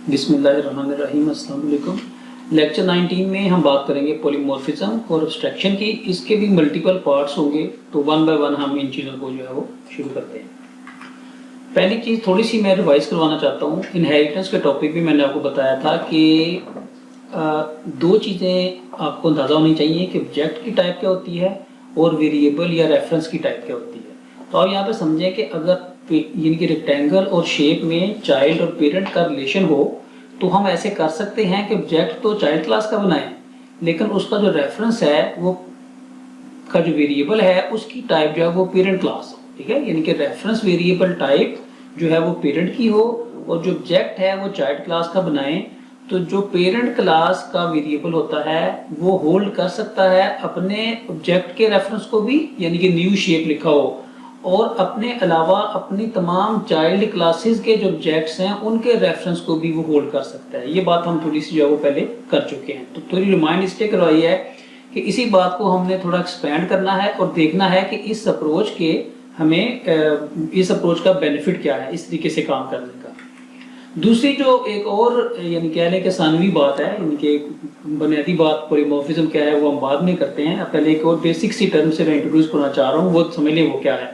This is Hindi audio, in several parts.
बिस्मिल्लाहिर्रहमानिर्रहीम, अस्सलाम वालेकुम। लेक्चर 19 में हम बात करेंगे पॉलीमॉर्फिज्म और एब्स्ट्रैक्शन की। इसके भी मल्टीपल पार्ट्स होंगे, तो वन बाय वन हम इन चीज़ों को जो है वो शुरू करते हैं। पहली चीज़ थोड़ी सी मैं रिवाइज करवाना चाहता हूँ। इनहेरिटेंस के टॉपिक भी मैंने आपको बताया था कि दो चीज़ें आपको अंदाज़ा होनी चाहिए कि ऑब्जेक्ट की टाइप क्या होती है और वेरिएबल या रेफरेंस की टाइप क्या होती है। तो आप यहाँ पे समझें कि अगर यानी कि रेक्टेंगल और शेप में चाइल्ड और पेरेंट का रिलेशन हो तो हम ऐसे कर सकते हैं कि ऑब्जेक्ट तो चाइल्ड क्लास का बनाएं, लेकिन उसका जो रेफरेंस है वो का जो वेरिएबल है उसकी टाइप जो है वो पेरेंट क्लास हो। ठीक है, यानी कि रेफरेंस वेरिएबल टाइप जो है वो पेरेंट की हो और जो ऑब्जेक्ट है वो चाइल्ड क्लास का बनाएं। तो जो पेरेंट क्लास का वेरिएबल होता है वो होल्ड कर सकता है अपने ऑब्जेक्ट के रेफरेंस को भी, यानी कि न्यू शेप लिखा हो, और अपने अलावा अपनी तमाम चाइल्ड क्लासेस के जो ऑब्जेक्ट्स हैं उनके रेफरेंस को भी वो होल्ड कर सकता है। ये बात हम थोड़ी सी जो है वो पहले कर चुके हैं, तो थोड़ी रिमाइंड इसलिए करवाई है कि इसी बात को हमने थोड़ा एक्सपेंड करना है और देखना है कि इस अप्रोच के हमें इस अप्रोच का बेनिफिट क्या है, इस तरीके से काम करने का। दूसरी जो एक और यानी कह लें कि सानवी बात है, यानी कि बुनियादी बात पॉलीमॉर्फिज्म क्या है वो हम बाद में करते हैं। पहले एक और बेसिक सी टर्म से मैं इंट्रोड्यूस करना चाह रहा हूँ, वो समझ लें वो क्या है।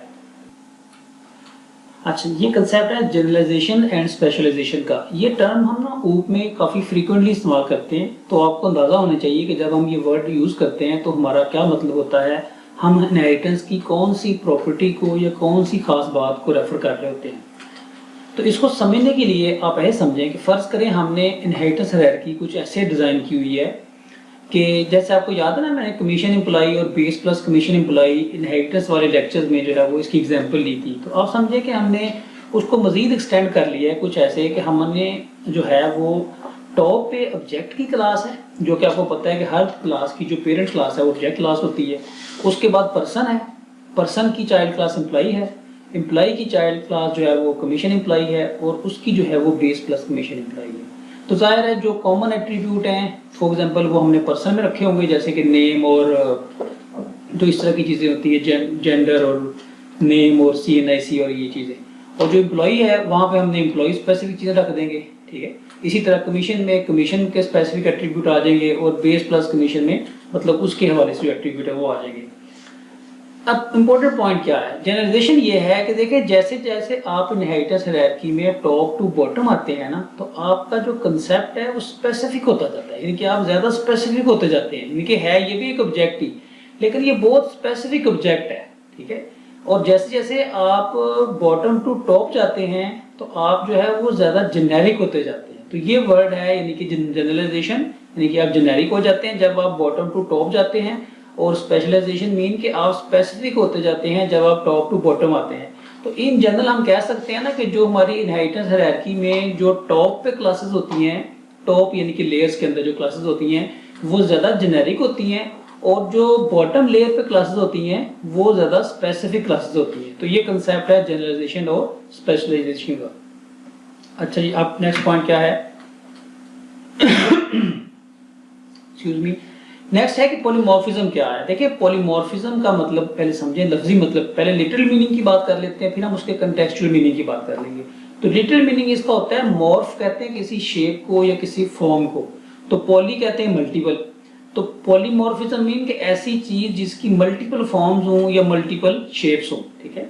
अच्छा, ये कंसेप्ट है जनरलाइजेशन एंड स्पेशलाइजेशन का। ये टर्म हम ना ऊप में काफ़ी फ्रीक्वेंटली इस्तेमाल करते हैं, तो आपको अंदाज़ा होना चाहिए कि जब हम ये वर्ड यूज़ करते हैं तो हमारा क्या मतलब होता है। हम इनहेरिटेंस की कौन सी प्रॉपर्टी को या कौन सी खास बात को रेफर कर रहे होते हैं। तो इसको समझने के लिए आप ऐसे समझें कि फ़र्ज़ करें हमने इनहेरिटेंस हायरार्की कुछ ऐसे डिज़ाइन की हुई है कि जैसे आपको याद है ना, मैंने कमीशन एम्प्लॉई और base plus commission employee inheritance वाले लेक्चर्स में जो है वो इसकी एग्जांपल ली थी। तो आप समझे कि हमने उसको मज़ीद एक्सटेंड कर लिया है कुछ ऐसे कि हमने जो है वो टॉप पे ऑब्जेक्ट की क्लास है, जो कि आपको पता है कि हर क्लास की जो पेरेंट क्लास है वो ऑब्जेक्ट क्लास होती है। उसके बाद पर्सन है, पर्सन की चाइल्ड क्लास एम्प्लॉई है, एम्प्लॉई की चाइल्ड क्लास जो है वो कमीशन एम्प्लॉई है, और उसकी जो है वो बेस प्लस कमीशन एम्प्लॉई है। तो जाहिर है जो कॉमन एट्रीब्यूट हैं, फॉर एग्जांपल वो हमने पर्सन में रखे होंगे, जैसे कि नेम और जो इस तरह की चीज़ें होती है, जेंडर और नेम और CNIC और ये चीज़ें। और जो एम्प्लॉई है वहाँ पे हमने एम्प्लॉई स्पेसिफिक चीज़ें रख देंगे। ठीक है, इसी तरह कमीशन में कमीशन के स्पेसिफिक एट्रीब्यूट आ जाएंगे, और बेस प्लस कमीशन में मतलब उसके हवाले से जो एट्रीब्यूट है वो आ जाएंगे। अब इम्पोर्टेंट पॉइंट क्या है, जनरलाइजेशन ये है कि देखिए जैसे जैसे आप इनहेरिटेंस हायरार्की में टॉप टू बॉटम आते हैं ना, तो आपका जो कंसेप्ट है वो स्पेसिफिक होता जाता है, यानी कि आप ज़्यादा स्पेसिफिक होते जाते हैं। यानी कि है ये भी एक ऑब्जेक्ट ही, लेकिन ये बहुत स्पेसिफिक ऑब्जेक्ट है। ठीक है, और जैसे जैसे आप बॉटम टू टॉप जाते हैं तो आप जो है वो ज़्यादा जेनेरिक होते जाते हैं। तो ये वर्ड है यानी कि जनरलाइजेशन, यानी कि आप जेनेरिक हो जाते हैं जब आप बॉटम टू टॉप जाते हैं, और स्पेशलाइजेशन मीन कि आप स्पेसिफिक होते जाते हैं जब आप टॉप टू बॉटम आते हैं। तो इन जनरल हम कह सकते हैं ना कि जो हमारी इनहेरिटेंस हायरार्की में जो टॉप पे क्लासेस होती हैं, टॉप यानी कि लेयर्स के अंदर जो क्लासेस होती हैं वो ज़्यादा जेनेरिक होती हैं, और जो बॉटम लेयर पे क्लासेस होती हैं वो ज़्यादा स्पेसिफिक क्लासेस होती हैं। तो ये कंसेप्ट है जनरलाइजेशन और स्पेशलाइजेशन का। अच्छा जी, अब नेक्स्ट पॉइंट क्या है, एक्सक्यूज मी, नेक्स्ट है कि पॉलीमॉर्फिज्म क्या है। देखिए पॉलीमॉर्फिज्म का मतलब पहले समझें, लफ्जी मतलब पहले लिटरल मीनिंग की बात कर लेते हैं, फिर हम उसके कंटेक्चुअल मीनिंग की बात कर लेंगे। तो लिटरल मीनिंग इसका होता है, मॉर्फ कहते हैं किसी शेप को या किसी फॉर्म को, तो पॉली कहते हैं मल्टीपल। तो पॉलीमॉर्फिज्म मीन कि ऐसी चीज जिसकी मल्टीपल फॉर्म्स हों या मल्टीपल शेप्स हों। ठीक है,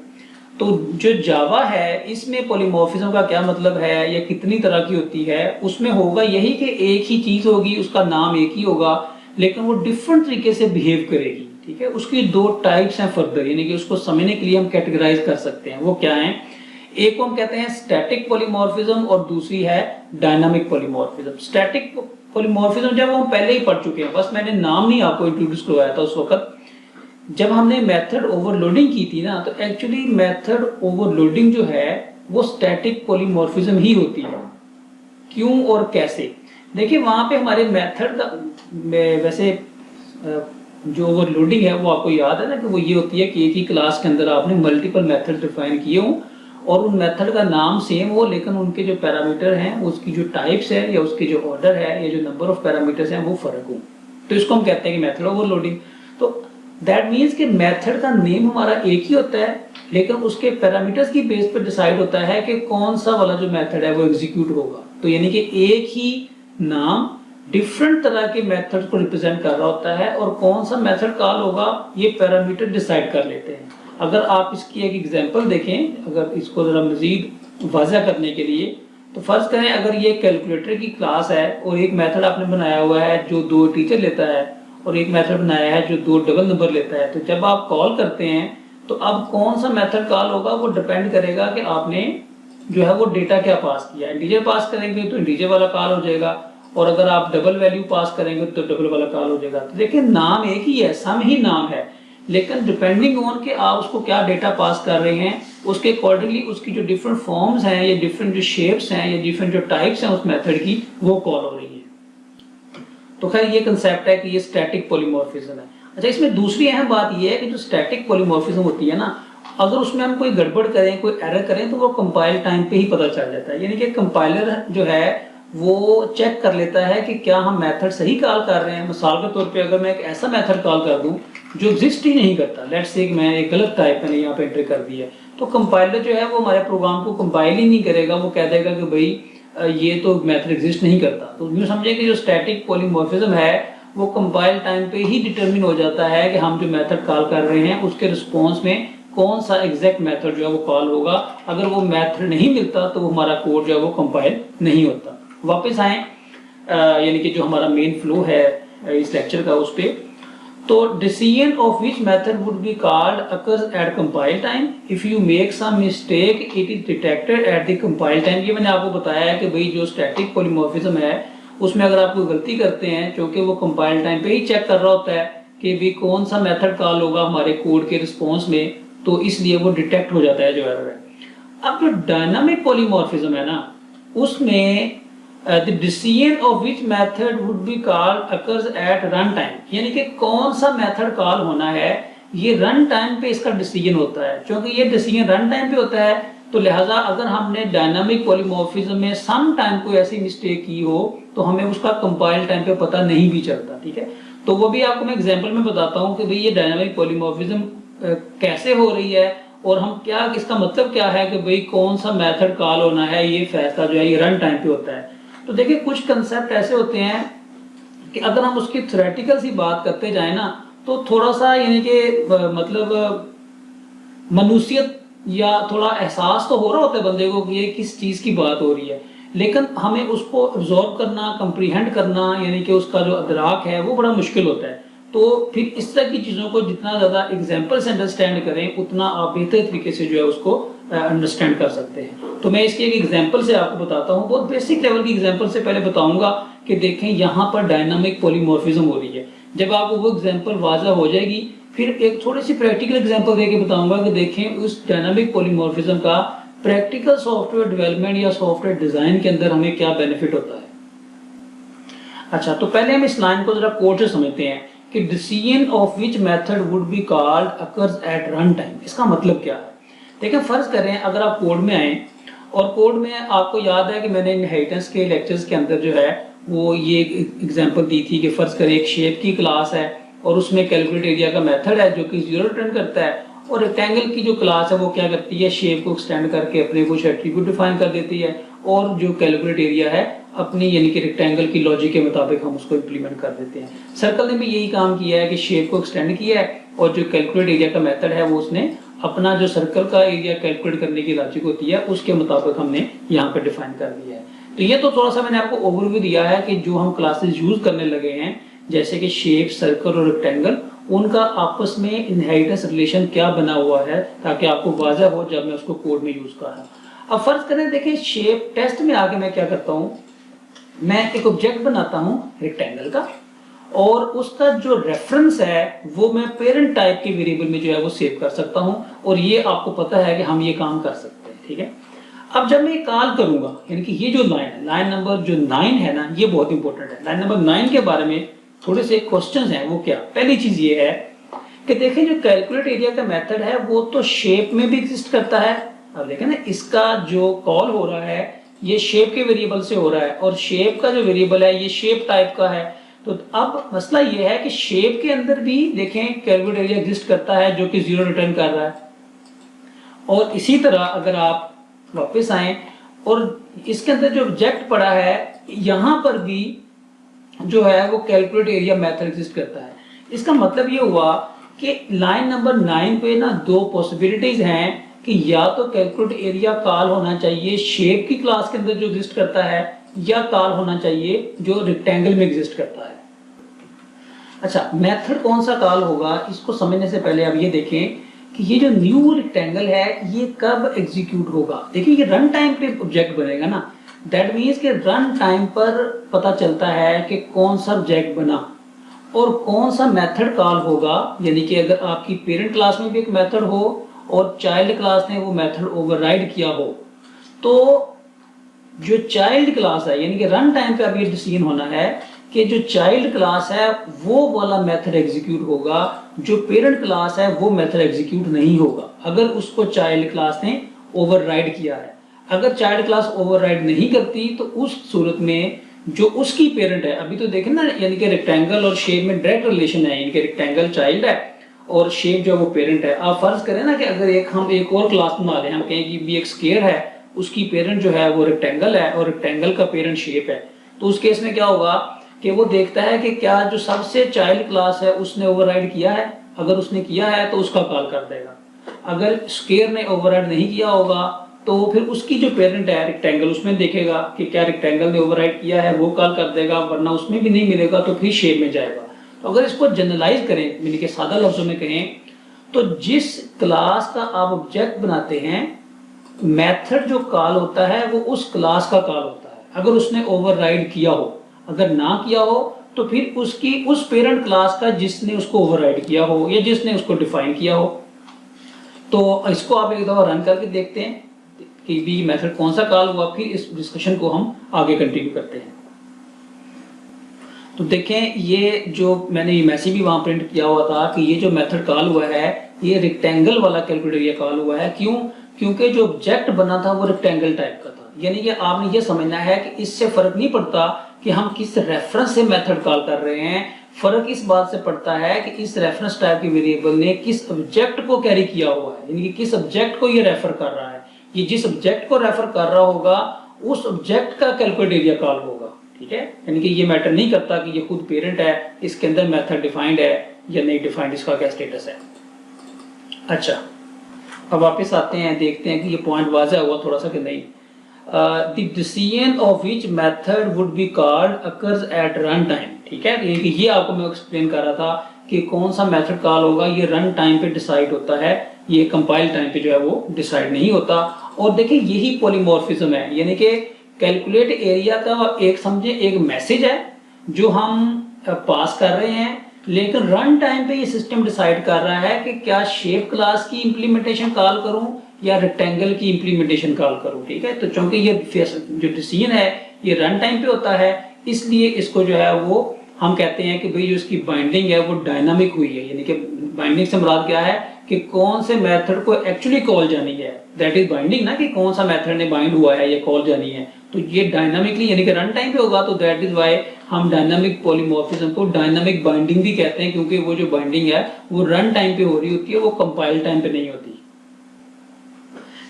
तो जो जावा है इसमें पॉलीमॉर्फिज्म का क्या मतलब है या कितनी तरह की होती है, उसमें होगा यही कि एक ही चीज होगी, उसका नाम एक ही होगा, लेकिन वो डिफरेंट तरीके से बिहेव करेगी। ठीक है, उसकी दो टाइप्स हैं फर्दर, यानी कि उसको समझने के लिए हम कैटेगराइज कर सकते हैं। वो क्या है, एक को हम कहते हैं स्टैटिक पॉलीमॉर्फिज्म और दूसरी है डायनामिक पॉलीमॉर्फिज्म। स्टैटिक पॉलीमॉर्फिज्म जब हम पहले ही पढ़ चुके हैं, बस मैंने नाम नहीं आपको इंट्रोड्यूस करवाया था उस वक्त जब हमने मेथड ओवरलोडिंग की थी ना। तो एक्चुअली मेथड ओवरलोडिंग जो है वो स्टैटिक पॉलीमॉर्फिज्म ही होती है। क्यों और कैसे, देखिए वहां पे हमारे मेथड का वैसे जो ओवरलोडिंग है वो आपको याद है ना कि वो ये होती है कि एक ही क्लास के अंदर आपने मल्टीपल मेथड डिफाइन किए हों और उन मेथड का नाम सेम हो, लेकिन उनके जो पैरामीटर हैं, उसकी जो टाइप्स है या उसके जो ऑर्डर है या जो नंबर ऑफ पैरामीटर्स हैं वो फर्क हो। तो इसको हम कहते हैं कि मेथड ओवरलोडिंग। तो दैट मीन्स कि मेथड का नेम हमारा एक ही होता है, लेकिन उसके पैरामीटर्स की बेस पर डिसाइड होता है कि कौन सा वाला जो मेथड है वो एग्जीक्यूट होगा। तो यानी कि एक ही नाम डिफरेंट तरह के मेथड को रिप्रेजेंट कर रहा होता है, और कौन सा मेथड कॉल होगा ये पैरामीटर डिसाइड कर लेते हैं। अगर आप इसकी एक एग्जांपल देखें, अगर इसको जरा मजीद वाज़ह करने के लिए, तो फर्ज करें अगर ये कैलकुलेटर की क्लास है और एक मेथड आपने बनाया हुआ है जो 2 टीचर लेता है, और एक मेथड बनाया है जो 2 डबल नंबर लेता है, तो जब आप कॉल करते हैं तो अब कौन सा मेथड कॉल होगा वो डिपेंड करेगा कि आपने जो है वो डेटा क्या पास किया। इंटीजर पास करेंगे तो इंटीजर वाला कॉल हो जाएगा, और अगर आप डबल वैल्यू पास करेंगे तो डबल वाला कॉल हो जाएगा। तो देखिए नाम एक ही है, सम ही नाम है, लेकिन डिपेंडिंग ऑन कि आप उसको क्या डेटा पास कर रहे हैं उसके अकॉर्डिंगली उसकी जो डिफरेंट फॉर्म्स हैं या डिफरेंट जो शेप्स हैं या डिफरेंट जो टाइप्स हैं उस मेथड की वो कॉल हो रही है। तो खैर ये कंसेप्ट है कि ये स्टैटिक पॉलीमॉर्फिज्म है। अच्छा, इसमें दूसरी अहम बात ये है कि जो स्टैटिक पॉलीमॉर्फिज्म होती है ना, अगर उसमें हम कोई गड़बड़ करें, कोई एरर करें, तो वो कंपाइल टाइम पे ही पता चल जाता है। यानी कि कंपाइलर जो है वो चेक कर लेता है कि क्या हम मेथड सही कॉल कर रहे हैं। मिसाल के तौर पे अगर मैं एक ऐसा मेथड कॉल कर दूं जो एग्जिस्ट ही नहीं करता, लेट्स से मैं एक गलत टाइप मैंने यहाँ पे एंटर कर दी है, तो कंपाइलर जो है वो हमारे प्रोग्राम को कंपाइल ही नहीं करेगा, वो कह देगा कि भाई ये तो मेथड एग्जिस्ट नहीं करता। तो यूँ समझे कि जो स्टैटिक पॉलीमॉर्फिज्म है वो कंपाइल टाइम पे ही डिटरमिन हो जाता है कि हम जो मेथड कॉल कर रहे हैं उसके रिस्पॉन्स में कौन सा एग्जैक्ट मेथड जो है वो कॉल होगा। अगर वो मेथड नहीं मिलता तो वो हमारा कोड जो है वो कंपाइल नहीं होता। वापस आए यानी कि जो हमारा मेन फ्लो है इस लेक्चर का उस पे, तो decision of which method would be called occurs at compile time. If you make some mistake it is detected at the compile time. ये मैंने आपको बताया है कि भाई जो स्टैटिक पॉलीमॉर्फिज्म है उसमें अगर आप कोई गलती करते हैं, क्योंकि वो कंपाइल टाइम पे ही चेक कर रहा होता है कि भी कौन सा मेथड कॉल होगा हमारे कोड के रिस्पॉन्स में, तो इसलिए वो डिटेक्ट हो जाता है जो एरर है। अब जो डायनामिक पॉलीमॉर्फिज्म है ना, उसमें the decision of which method would be called occurs at run time। यानी कि कौन सा मेथड कॉल होना है ये रन टाइम पे इसका डिसीजन होता है। क्योंकि ये डिसीजन रन टाइम पे होता है तो लिहाजा अगर हमने डायनामिक पॉलीमॉर्फिज्म में सम टाइम कोई ऐसी मिस्टेक की हो तो हमें उसका कंपाइल टाइम पे पता नहीं भी चलता। ठीक है, तो वो भी आपको मैं एग्जांपल में बताता हूँ कि भाई ये डायनामिक पॉलीमॉर्फिज्म कैसे हो रही है और हम क्या, इसका मतलब क्या है कि भाई कौन सा मेथड कॉल होना है, ये फैसला जो है ये रन टाइम पे होता है। तो देखिए कुछ कंसेप्ट ऐसे होते हैं कि अगर हम उसकी थ्योरेटिकल सी बात करते जाए ना तो थोड़ा सा यानी कि मतलब मनुष्यत या थोड़ा एहसास तो हो रहा होता है बंदे को कि ये किस चीज़ की बात हो रही है, लेकिन हमें उसको अब्जॉर्ब करना, कंप्रीहेंड करना, यानी कि उसका जो अदराक है वो बड़ा मुश्किल होता है। तो फिर इस तरह की चीज़ों को जितना ज़्यादा एग्जाम्पल से अंडरस्टैंड करें उतना आप बेहतर तरीके से जो है उसको अंडरस्टैंड कर सकते हैं। तो मैं इसकी एक एग्जाम्पल से आपको बताता हूँ, बहुत बेसिक लेवल की एग्जाम्पल से पहले बताऊंगा कि देखें यहाँ पर डायनामिक पॉलीमॉर्फिज्म हो रही है। जब आपको वो एग्जाम्पल वाज़ा हो जाएगी फिर एक थोड़ी सी प्रैक्टिकल एग्जाम्पल देके बताऊंगा कि देखें उस डायनामिक पॉलीमॉर्फिज्म का प्रैक्टिकल सॉफ्टवेयर डेवलपमेंट या सॉफ्टवेयर डिजाइन के अंदर हमें क्या बेनिफिट होता है। अच्छा, तो पहले हम इस लाइन को जरा कोड से समझते हैं कि decision of which method would be called occurs eight run time. इसका मतलब क्या है? देखिए फर्ज करें अगर आप कोड में आए और कोड में आपको याद है कि मैंने इनहेरिटेंस के लेक्चर्स के अंदर जो है वो ये एग्जांपल दी थी कि फर्ज करें एक शेप की क्लास है और उसमें कैलकुलेट एरिया का मेथड है जो कि 0 रिटर्न करता है, और रेक्टेंगल की जो क्लास है वो क्या करती है, शेप को एक्सटेंड करके अपने कुछ एट्रीब्यूट डिफाइन कर देती है, और जो कैलकुलेट एरिया है अपनी यानी कि रेक्टेंगल की लॉजिक के मुताबिक हम उसको इम्प्लीमेंट कर देते हैं। सर्कल ने भी यही काम किया है कि शेप को एक्सटेंड किया है और जो कैलकुलेट एरिया का मेथड है वो उसने अपना जो सर्कल का एरिया कैलकुलेट करने की लॉजिक होती है उसके मुताबिक हमने यहाँ पे डिफाइन कर दिया है। तो ये तो थोड़ा सा मैंने आपको ओवरव्यू दिया है कि जो हम क्लासेस यूज करने लगे हैं जैसे कि शेप, सर्कल और रेक्टेंगल, उनका आपस में इनहेरिटेंस रिलेशन क्या बना हुआ है ताकि आपको वाज़ह हो जब मैं उसको कोड में यूज कर रहा हूँ। अब फर्ज करें देखिए शेप टेस्ट में आके मैं क्या करता हूँ, मैं एक ऑब्जेक्ट बनाता हूँ रेक्टेंगल का और उसका जो रेफरेंस है वो मैं पेरेंट टाइप के वेरिएबल में जो है वो सेव कर सकता हूँ, और ये आपको पता है कि हम ये काम कर सकते हैं। ठीक है, अब जब मैं कॉल करूंगा यानी कि ये जो लाइन है, लाइन नंबर जो 9 है ना, ये बहुत इंपॉर्टेंट है। लाइन नंबर 9 के बारे में थोड़े से क्वेश्चंस हैं। वो क्या, पहली चीज ये है कि देखें जो कैलकुलेट एरिया का मेथड है वो तो शेप में भी एग्जिस्ट करता है। अब देखें ना इसका जो कॉल हो रहा है ये शेप के वेरिएबल से हो रहा है और शेप का जो वेरिएबल है ये शेप टाइप का है। तो अब मसला ये है कि शेप के अंदर भी देखें कैलकुलेट एरिया एग्जिस्ट करता है जो कि 0 रिटर्न कर रहा है। और इसी तरह अगर आप वापस आए और इसके अंदर जो ऑब्जेक्ट पड़ा है यहाँ पर भी जो है वो कैलकुलेट एरिया मेथड एग्जिस्ट करता है। इसका मतलब ये हुआ कि लाइन नंबर 9 पे ना दो पॉसिबिलिटीज हैं कि या तो कैलकुलेट एरिया कॉल होना चाहिए शेप की क्लास के अंदर जो एग्जिस्ट करता है, या कॉल होना चाहिए जो रेक्टेंगल में एग्जिस्ट करता है। अच्छा, मेथड कौन सा कॉल होगा इसको समझने से पहले अब ये देखें कि ये जो न्यू रेक्टेंगल है ये कब एग्जीक्यूट होगा। देखिए ये रन टाइम पे ऑब्जेक्ट बनेगा ना, दैट मीन्स कि रन टाइम पर पता चलता है कि कौन सा ऑब्जेक्ट बना और कौन सा मेथड कॉल होगा। यानी कि अगर आपकी पेरेंट क्लास में भी एक मेथड हो और चाइल्ड क्लास ने वो मेथड ओवरराइड किया हो, तो जो चाइल्ड क्लास है यानी कि रन टाइम पे अब ये डिसीजन होना है कि जो चाइल्ड क्लास है वो वाला मेथड एग्जीक्यूट होगा, जो पेरेंट क्लास है वो मेथड एग्जीक्यूट नहीं होगा अगर उसको चाइल्ड क्लास ने ओवरराइड किया है। अगर चाइल्ड क्लास ओवरराइड नहीं करती तो उस सूरत में जो उसकी पेरेंट है, अभी तो देखें ना, यानी कि रेक्टेंगल और शेप में डायरेक्ट रिलेशन है, यानी कि रेक्टेंगल चाइल्ड है और शेप जो है वो पेरेंट है। आप फर्ज करें ना कि अगर हम एक और क्लास बना रहे हैं, हम कहें कि भी एक स्क्वायर है, उसकी पेरेंट जो है वो रेक्टेंगल है और रेक्टेंगल का पेरेंट शेप है, तो उस केस में क्या होगा कि वो देखता है कि क्या जो सबसे चाइल्ड क्लास है उसने ओवरराइड किया है। अगर उसने किया है तो उसका कॉल कर देगा। अगर स्क्वायर ने ओवरराइड नहीं किया होगा तो फिर उसकी जो पेरेंट है रेक्टेंगल उसमें देखेगा कि क्या रेक्टेंगल ने ओवरराइड किया है, वो कॉल कर देगा, वरना उसमें भी नहीं मिलेगा तो फिर शेप में जाएगा। तो अगर इसको जनरलाइज करें, यानी कि सादा लफ्जों में कहें, तो जिस क्लास का आप ऑब्जेक्ट बनाते हैं मेथड जो कॉल होता है वो उस क्लास का कॉल होता है अगर उसने ओवरराइड किया हो। अगर ना किया हो तो फिर उसकी उस पेरेंट क्लास का जिसने उसको ओवरराइड किया हो या जिसने उसको डिफाइन किया हो। तो इसको आप एक दफा रन करके देखते हैं कि भी मेथड कौन सा कॉल हुआ, फिर इस डिस्कशन को हम आगे कंटिन्यू करते हैं। तो देखें ये जो मैंने ये मैसेज भी वहां प्रिंट किया हुआ था कि ये जो मेथड कॉल हुआ है ये रेक्टेंगल वाला कैलकुलेट एरिया कॉल हुआ है। क्यों? क्योंकि जो ऑब्जेक्ट बना था वो रेक्टेंगल टाइप का था। यानी कि आपने ये समझना है कि इससे फर्क नहीं पड़ता कि हम किस रेफरेंस से मेथड कॉल कर रहे हैं, फर्क इस बात से पड़ता है कि इस रेफरेंस टाइप के वेरिएबल ने किस ऑब्जेक्ट को कैरी किया हुआ है, यानी कि किस ऑब्जेक्ट को ये रेफर कर रहा है। ये जिस ऑब्जेक्ट को रेफर कर रहा होगा उस ऑब्जेक्ट का कैलकुलेट एरिया कॉल होगा। ठीक है, यानी कि ये मैटर नहीं करता कि ये खुद पेरेंट है, इसके अंदर मेथड डिफाइंड है या नहीं डिफाइंड, इसका क्या स्टेटस है। अच्छा, अब वापस आते हैं, देखते हैं कि ये पॉइंट वाज़ह हुआ थोड़ा सा कि नहीं। The decision of which method would be called occurs at run time। ठीक है, ये आपको मैं एक्सप्लेन कर रहा था कि कौन सा मेथड कॉल होगा ये रन टाइम पे डिसाइड होता है, ये कंपाइल टाइम पे जो है वो डिसाइड नहीं होता। और देखिए यही पॉलीमॉर्फिज्म है, यानी कि कैलकुलेट एरिया का एक समझे एक मैसेज है जो हम पास कर रहे हैं, लेकिन रन टाइम पे ये सिस्टम डिसाइड कर रहा है कि क्या शेप क्लास की इंप्लीमेंटेशन कॉल करूं या रेक्टेंगल की इंप्लीमेंटेशन कॉल करूं। ठीक है, तो चूंकि ये जो डिसीजन है ये रन टाइम पे होता है, इसलिए इसको जो है वो हम कहते हैं कि भाई जो इसकी बाइंडिंग है वो डायनामिक हुई है। यानी कि बाइंडिंग से मुराद क्या है कि कौन से मेथड को एक्चुअली कॉल जानी है, दैट इज बाइंडिंग ना, कि कौन सा मेथड ने बाइंड हुआ है या कॉल जानी है। तो ये डायनामिकली यानी कि रन टाइम पे होगा, तो दैट इज वाई हम डायनामिक पॉलीमॉर्फिज्म को डायनामिक बाइंडिंग भी कहते हैं, क्योंकि वो जो बाइंडिंग है वो रन टाइम पे हो रही होती है, वो कंपाइल टाइम पे नहीं होती।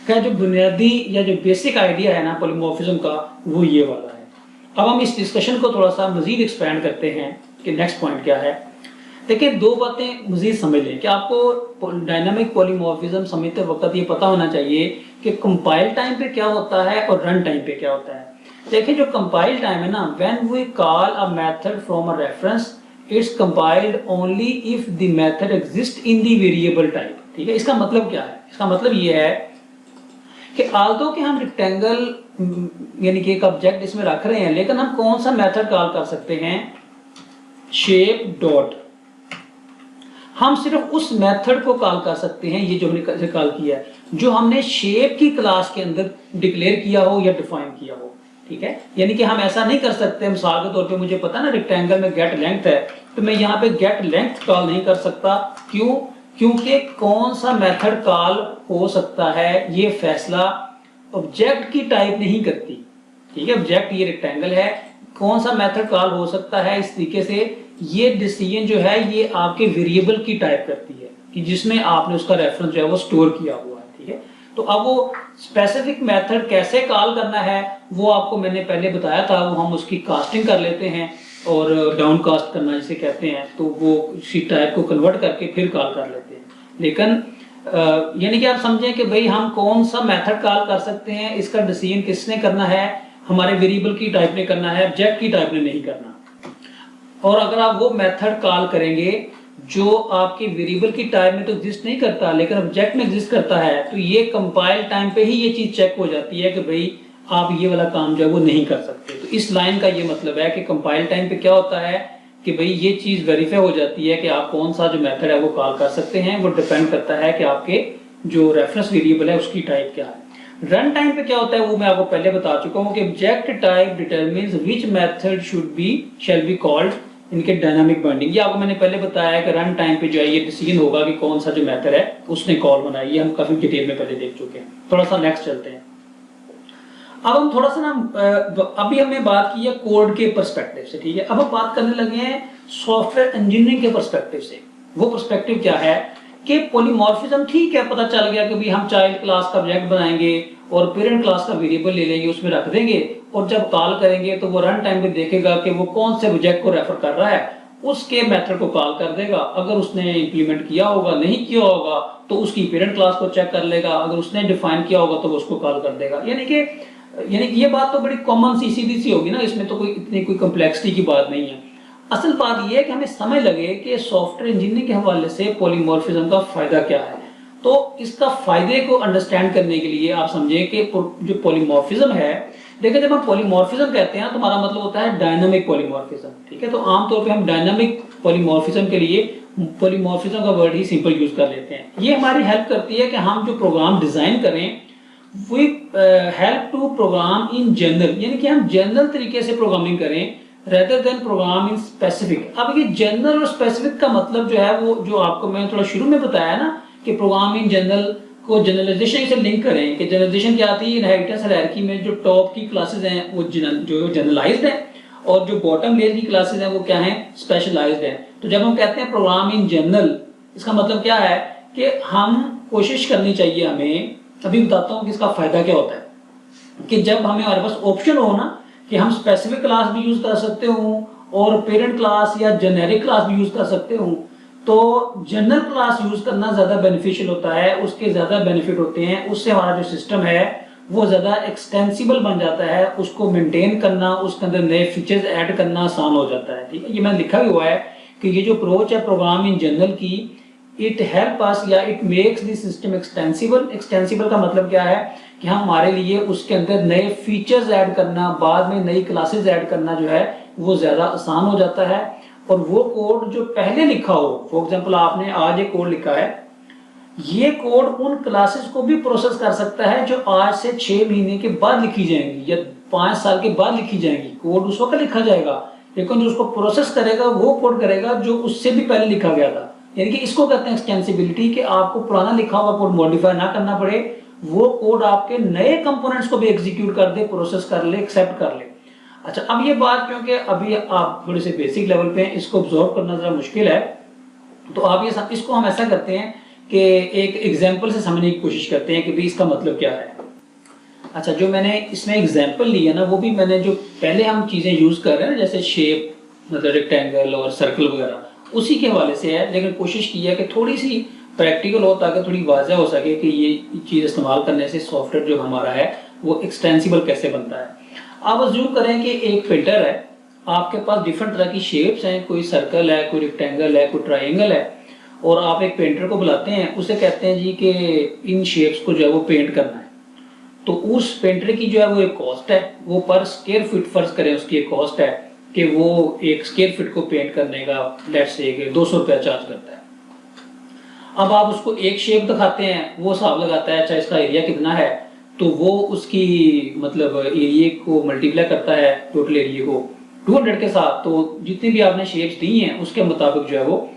क्या जो बुनियादी या जो बेसिक आइडिया है ना पॉलीमॉर्फिज्म का वो ये वाला है। अब हम इस डिस्कशन को थोड़ा सा मजीद एक्सपैंड करते हैं कि नेक्स्ट पॉइंट क्या है। देखिए दो बातें मजीद समझ लें कि आपको डायनामिक पॉलीमॉर्फिज्म समझते वक्त ये पता होना चाहिए कि कंपाइल टाइम पे क्या होता है और रन टाइम पे क्या होता है। देखिए जो कंपाइल टाइम है ना, when we call a method from a reference it's compiled only if the method exist in the variable type. ठीक है, इसका मतलब क्या है? इसका मतलब ये है कि आल्दो कि हम रेक्टेंगल यानी कि एक ऑब्जेक्ट इसमें रख रहे हैं, लेकिन हम कौन सा मेथड कॉल कर सकते हैं? Shape dot. हम सिर्फ उस मेथड को कॉल कर सकते हैं, ये जो हमने कॉल किया है, जो हमने शेप की क्लास के अंदर डिक्लेयर किया हो या डिफाइन किया हो। ठीक है, यानी कि हम ऐसा नहीं कर सकते, मिसाल के तौर पे मुझे पता ना रेक्टेंगल में गेट लेंथ है, तो मैं यहाँ पे गेट लेंथ कॉल नहीं कर सकता। क्यों? क्योंकि कौन सा मेथड कॉल हो सकता है ये फैसला ऑब्जेक्ट की टाइप नहीं करती। ठीक है, ऑब्जेक्ट ये रेक्टेंगल है, कौन सा मेथड कॉल हो सकता है इस तरीके से ये डिसीजन जो है ये आपके वेरिएबल की टाइप करती है कि जिसमें आपने उसका रेफरेंस जो है वो स्टोर किया हुआ है। ठीक है, तो अब वो स्पेसिफिक मेथड कैसे कॉल करना है वो आपको मैंने पहले बताया था, वो हम उसकी कास्टिंग कर लेते हैं और डाउन कास्ट करना जिसे कहते हैं, तो वो उसी टाइप को कन्वर्ट करके फिर कॉल कर लेते हैं। लेकिन यानी कि आप समझें कि भाई हम कौन सा मेथड कॉल कर सकते हैं, इसका डिसीजन किसने करना है, हमारे वेरिएबल की टाइप ने करना है, ऑब्जेक्ट की टाइप ने नहीं करना। और अगर आप वो मेथड कॉल करेंगे जो आपके वेरिएबल की टाइप में तो एग्जिस्ट नहीं करता लेकिन ऑब्जेक्ट में एग्जिस्ट करता है, तो ये कंपाइल टाइम पे ही ये चीज चेक हो जाती है कि भाई आप ये वाला काम जो है वो नहीं कर सकते। तो इस लाइन का ये मतलब है कि कंपाइल टाइम पे क्या होता है कि भाई ये चीज वेरीफाई हो जाती है कि आप कौन सा जो मेथड है वो कॉल कर सकते हैं। वो डिपेंड करता है कि आपके जो रेफरेंस वेरिएबल है उसकी टाइप क्या है। रन टाइम पे क्या होता है वो मैं आपको पहले बता चुका हूँ कि object type determines which method shall be called इनके डायनामिक बाइंडिंग। ये आपको मैंने पहले बताया कि रन टाइम पे जो है ये डिसीजन होगा कि कौन सा जो मेथड है उसने कॉल बनाया। ये हम काफी डिटेल में पहले देख चुके हैं। थोड़ा सा नेक्स्ट चलते हैं। अब हम थोड़ा सा ना अभी हमने बात की है कोड के पर्सपेक्टिव से, ठीक है। अब हम बात करने लगे हैं सॉफ्टवेयर इंजीनियरिंग के पर्सपेक्टिव से। वो पर्सपेक्टिव क्या है कि पॉलीमॉर्फिज्म, ठीक है, पता चल गया कि भाई हम चाइल्ड क्लास का ऑब्जेक्ट बनाएंगे और पेरेंट क्लास का वेरिएबल ले लेंगे, उसमें रख देंगे और जब कॉल करेंगे तो वो रन टाइम पे देखेगा कि वो कौन से ऑब्जेक्ट को रेफर कर रहा है, उसके मेथड को कॉल कर देगा। अगर उसने इंप्लीमेंट किया होगा, नहीं किया होगा तो उसकी पेरेंट क्लास को चेक कर लेगा, अगर उसने डिफाइन किया होगा तो वो उसको कॉल कर देगा। यानी कि ये बात तो बड़ी कॉमन सी सीधी सी होगी ना, इसमें तो कोई इतनी कोई कम्प्लेक्सिटी की बात नहीं है। असल बात ये है कि हमें समझ लगे कि सॉफ्टवेयर इंजीनियरिंग के हवाले से पॉलीमॉर्फिज्म का फायदा क्या है। तो इसका फायदे को अंडरस्टैंड करने के लिए आप समझें कि जो पॉलीमॉर्फिज्म है, देखिए जब हम पॉलीमॉर्फिज्म कहते हैं तो हमारा मतलब होता है डायनामिक पॉलीमॉर्फिज्म, ठीक है। तो आमतौर पे हम डायनामिक पॉलीमॉर्फिज्म के लिए पॉलीमॉर्फिज्म का वर्ड ही सिंपल यूज कर लेते हैं। ये हमारी हेल्प करती है कि हम जो प्रोग्राम डिजाइन करें we help to program in general, यानी कि हम जनरल तरीके से प्रोग्रामिंग करें rather than program in specific. अब ये जनरल और स्पेसिफिक का मतलब जो है वो जो आपको मैं थोड़ा शुरू में बताया ना कि प्रोग्राम इन जनरल को जनरलाइजेशन से लिंक करें कि जनरलाइजेशन क्या आती है, इनहेरिटेंस हायरार्की में जो टॉप की क्लासेस हैं वो जो जनरलाइज्ड है और जो बॉटम लेयर की क्लासेस हैं वो क्या है, स्पेशलाइज्ड है। तो जब हम कहते हैं प्रोग्राम इन जनरल, इसका मतलब क्या है कि हम कोशिश करनी चाहिए हमें, अभी बताता हूँ कि इसका फायदा क्या होता है, कि जब हमारे पास ऑप्शन हो ना कि हम स्पेसिफिक क्लास भी यूज कर सकते हो और पेरेंट क्लास या जेनेरिक क्लास भी यूज कर सकते हो, तो जनरल क्लास यूज करना ज्यादा बेनिफिशियल होता है, उसके ज्यादा बेनिफिट होते हैं, उससे हमारा जो सिस्टम है वो ज्यादा एक्सटेंसिबल बन जाता है, उसको मेंटेन करना, उसके अंदर नए फीचर्स ऐड करना आसान हो जाता है, ठीक है। ये मैंने लिखा हुआ है कि ये जो अप्रोच है प्रोग्राम इन जनरल की, इट हेल्प अस या it makes the system extensible. Extensible का मतलब क्या है कि हमारे लिए उसके अंदर नए फीचर्स ऐड करना, बाद में नई क्लासेस ऐड करना जो है वो ज्यादा आसान हो जाता है। और वो कोड जो पहले लिखा हो, फॉर एग्जांपल आपने आज एक कोड लिखा है, ये कोड उन क्लासेस को भी प्रोसेस कर सकता है जो आज से 6 महीने के बाद लिखी जाएंगी या 5 साल के बाद लिखी जाएंगी। कोड उस वक्त लिखा जाएगा, लेकिन जो उसको प्रोसेस करेगा वो कोड करेगा जो उससे भी पहले लिखा गया था। यानी कि इसको कहते हैं एक्सटेंसिबिलिटी, कि आपको पुराना लिखा हुआ कोड मॉडिफाई ना करना पड़े, वो कोड आपके नए कंपोनेंट्स को भी एग्जीक्यूट कर दे, प्रोसेस कर ले, एक्सेप्ट कर ले। अच्छा, अब ये बात क्योंकि अभी आप थोड़े से बेसिक लेवल पे हैं, इसको ऑब्जर्व करना जरा मुश्किल है, तो आप ये इसको हम ऐसा करते हैं कि एक एग्जाम्पल से समझने की कोशिश करते हैं कि भाई इसका मतलब क्या है। अच्छा, जो मैंने इसमें एग्जाम्पल ली है ना, वो भी मैंने जो पहले हम चीजें यूज कर रहे हैं जैसे शेप, मतलब रेक्टेंगल और सर्कल वगैरह, उसी के हवाले से है, लेकिन कोशिश की है कि थोड़ी सी प्रैक्टिकल हो ताकि थोड़ी वाज़ह हो सके कि ये चीज़ इस्तेमाल करने से सॉफ्टवेयर जो हमारा है वो एक्सटेंसिबल कैसे बनता है। आप अज्यूम करें कि एक प्रिंटर है, आपके पास डिफरेंट तरह की शेप्स हैं, कोई सर्कल है, कोई रेक्टेंगल है, कोई ट्राइंगल है, और आप एक पेंटर को बुलाते हैं, उसे कहते हैं जी कि इन शेप्स को जो है वो पेंट करना है। तो उस पेंटर की जो है वो एक कॉस्ट है, वो पर स्क्वायर फीट फर्ज करें उसकी एक कॉस्ट है कि वो एक स्क्वायर फीट को पेंट करने का लेट्स से 200 रुपया चार्ज करता है। अब आप उसको एक शेप दिखाते हैं, वो हिसाब लगाता है अच्छा इसका एरिया कितना है, तो वो उसकी मतलब एरिया को मल्टीप्लाई करता है टोटल एरिया को 200 के साथ, तो जितनी भी आपने शेप्स दी हैं उसके मुताबिक जो है वो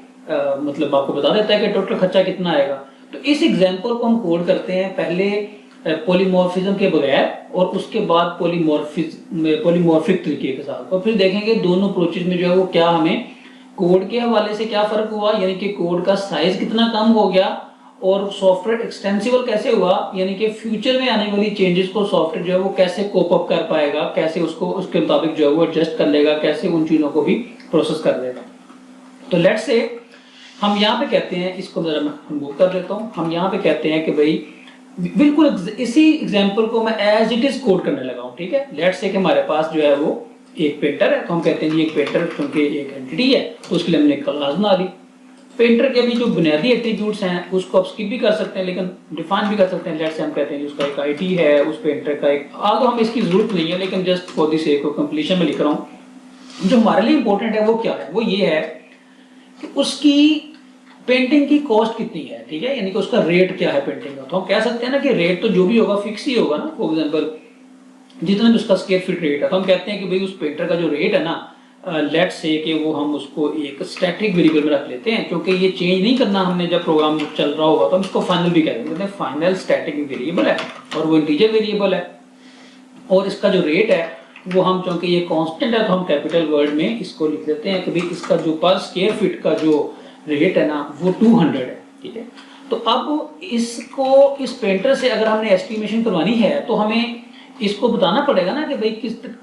मतलब आपको बता देता है कि टोटल खर्चा कितना आएगा। तो इस एग्जाम्पल को हम कोड करते हैं पहले पॉलीमॉर्फिज्म के बगैर और उसके बाद पॉलीमॉर्फिक तरीके के साथ, और फिर देखेंगे दोनों अप्रोचेज में जो है वो क्या हमें कोड के हवाले से क्या फर्क हुआ, यानी कि कोड का साइज कितना कम हो गया और सॉफ्टवेयर एक्सटेंसिबल कैसे हुआ, यानी कि फ्यूचर में आने वाली चेंजेस को सॉफ्टवेयर जो है वो कैसे कोप अप कर पाएगा, कैसे उसको उसके मुताबिक जो है वो एडजस्ट कर लेगा, कैसे उन चीज़ों को भी प्रोसेस कर लेगा। तो लेट्स से हम यहाँ पे कहते हैं, इसको जरा मैं मूव कर देता हूँ, हम यहाँ पे कहते हैं कि भाई बिल्कुल इसी एग्जाम्पल को मैं एज इट इज कोड करने लगा हूँ, ठीक है। लेट्स से कि हमारे पास जो है वो एक पेंटर है, तो हम कहते हैं जी एक पेंटर क्योंकि एक एंटिटी है तो उसके लिए हमने एक क्लास बना ली। पेंटर के भी जो बुनियादी एट्रीब्यूट्स हैं उसको आप स्किप भी कर सकते हैं लेकिन डिफाइन भी कर सकते हैं। लेट्स से हम कहते हैं उसका एक आईटी है, उस पेंटर का एक, आगे हमें इसकी जरूरत नहीं है लेकिन just for the sake of completion में लिख रहा हूँ। जो हमारे लिए इंपॉर्टेंट है वो क्या है, वो ये है कि उसकी पेंटिंग की कॉस्ट कितनी है, ठीक है, यानी कि उसका रेट क्या है पेंटिंग का। तो हम कह सकते हैं ना कि रेट तो जो भी होगा फिक्स ही होगा ना, फॉर एग्जाम्पल जितना भी उसका स्क्वायर फीट रेट है, तो हम कहते हैं कि भाई उस पेंटर का जो रेट है ना, लेट्स से कि वो हम उसको एक स्टैटिक वेरिएबल में रख लेते हैं, क्योंकि ये चेंज नहीं करना हमने जब प्रोग्राम चल रहा होगा, तो हम इसको फाइनल भी कहते हैं, फाइनल स्टैटिक वेरिएबल है और वो इंटीजर वेरिएबल है। और इसका जो रेट है वो हम, क्योंकि ये कांस्टेंट है तो हम कैपिटल वर्ड में इसको लिख देते हैं कि भाई इसका जो पर स्क्वायर फीट का जो रेट है ना वो 200 है, ठीक है। तो अब इसको, इस पेंटर से अगर हमने एस्टिमेशन करवानी है तो हमें इसको बताना पड़ेगा ना कि भाई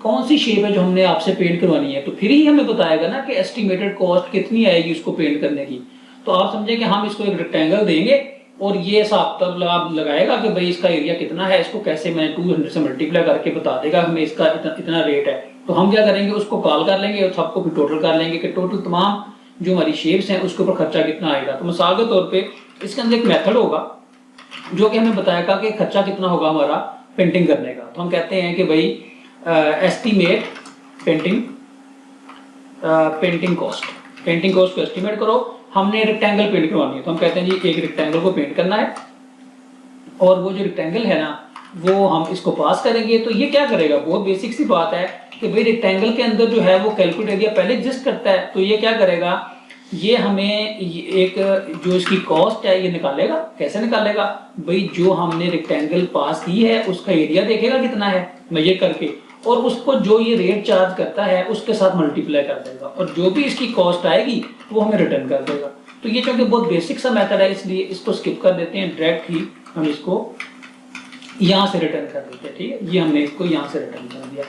कौन सी शेप है जो हमने आपसे पेंट करवानी है, तो फिर ही हमें बताएगा ना कि एस्टिमेटेड कॉस्ट कितनी आएगी उसको पेंट करने की। तो आप समझे कि हम इसको एक रेक्टेंगल देंगे और ये हिसाब तब लगाएगा कि भाई इसका एरिया कितना है, इसको कैसे मैंने 200 से मल्टीप्लाई करके बता देगा हमें इसका इतना रेट है। तो हम क्या करेंगे, उसको कॉल कर लेंगे और सबको भी टोटल कर लेंगे कि टोटल तमाम जो हमारी शेप्स हैं उसके ऊपर खर्चा कितना आएगा। तो मिसाल के तौर पे इसके अंदर एक मेथड होगा जो कि हमें बताएगा कि खर्चा कितना होगा हमारा पेंटिंग करने का। तो हम कहते हैं कि भाई एस्टिमेट पेंटिंग कॉस्ट को एस्टिमेट करो। हमने रेक्टेंगल पेंट करवानी है तो हम कहते हैं जी एक रेक्टेंगल को पेंट करना है और वो जो रेक्टेंगल है ना वो हम इसको पास करेंगे। तो ये क्या करेगा, बहुत बेसिक सी बात है कि भाई रेक्टेंगल के अंदर जो है वो कैलकुलेट एरिया पहले एग्जिस्ट करता है, तो ये क्या करेगा, ये हमें एक जो इसकी कॉस्ट है ये निकालेगा। कैसे निकालेगा भाई, जो हमने रेक्टेंगल पास की है उसका एरिया देखेगा कितना है मेजर करके, और उसको जो ये रेट चार्ज करता है उसके साथ मल्टीप्लाई कर देगा और जो भी इसकी कॉस्ट आएगी वो हमें रिटर्न कर देगा। तो ये क्योंकि बहुत बेसिक सा मेथड है इसलिए इसको स्किप कर देते हैं, डायरेक्ट ही हम इसको यहाँ से रिटर्न कर देते हैं, ठीक है। ये हमने इसको यहाँ से रिटर्न कर दिया।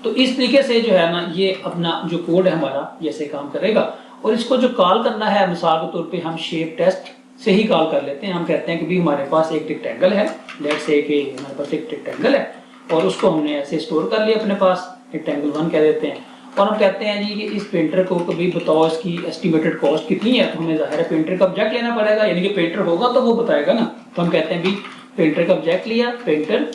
तो इस तरीके से जो है ना ये अपना जो कोड है हमारा ये ऐसे काम करेगा। और इसको जो कॉल करना है मिसाल के तौर पे हम शेप टेस्ट से ही कॉल कर लेते हैं। हम कहते हैं कि भी हमारे पास एक रेक्टेंगल है, लेट्स से कि हमारे पास एक रेक्टेंगल है और उसको हमने ऐसे स्टोर कर लिया अपने पास, रेक्टेंगल 1 कह देते हैं। और हम कहते हैं जी कि इस पेंटर को कभी बताओ इसकी एस्टिमेटेड कॉस्ट कितनी है, तो हमें जाहिर है पेंटर का ऑब्जेक्ट लेना पड़ेगा, यानी कि पेंटर होगा तो वो बताएगा ना। तो हम कहते हैं भी पेंटर का ऑब्जेक्ट लिया, पेंटर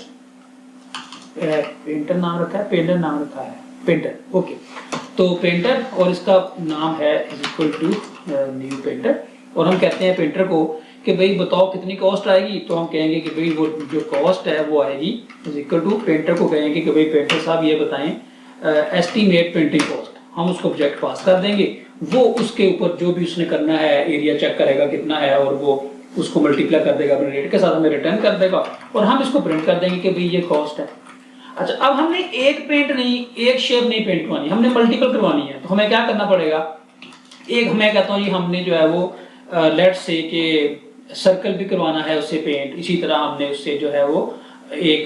नाम रखा है, पेंटर नाम रखा है पेंटर, ओके। तो पेंटर और इसका नाम है is equal to new painter. और हम कहते हैं पेंटर को कि भाई बताओ कितनी कॉस्ट आएगी, तो हम कहेंगे कि भाई वो जो कॉस्ट है वो आएगी इज इक्वल टू, पेंटर को कहेंगे कि भाई पेंटर साहब ये बताएं एस्टीमेट पेंटिंग कॉस्ट। हम उसको ऑब्जेक्ट पास कर देंगे, वो उसके ऊपर जो भी उसने करना है एरिया चेक करेगा कितना है और वो उसको मल्टीप्लाई कर देगा अपने रेट के साथ, हमें रिटर्न कर देगा और हम इसको प्रिंट कर देंगे कि भाई ये कॉस्ट है। अच्छा, अब हमने एक पेंट नहीं, एक शेप नहीं पेंट करवानी, हमने मल्टीपल करवानी है। तो हमें क्या करना पड़ेगा, एक मैं कहता हूँ जी हमने जो है वो लेट्स से कि सर्कल भी करवाना है उससे पेंट, इसी तरह हमने उससे जो है वो एक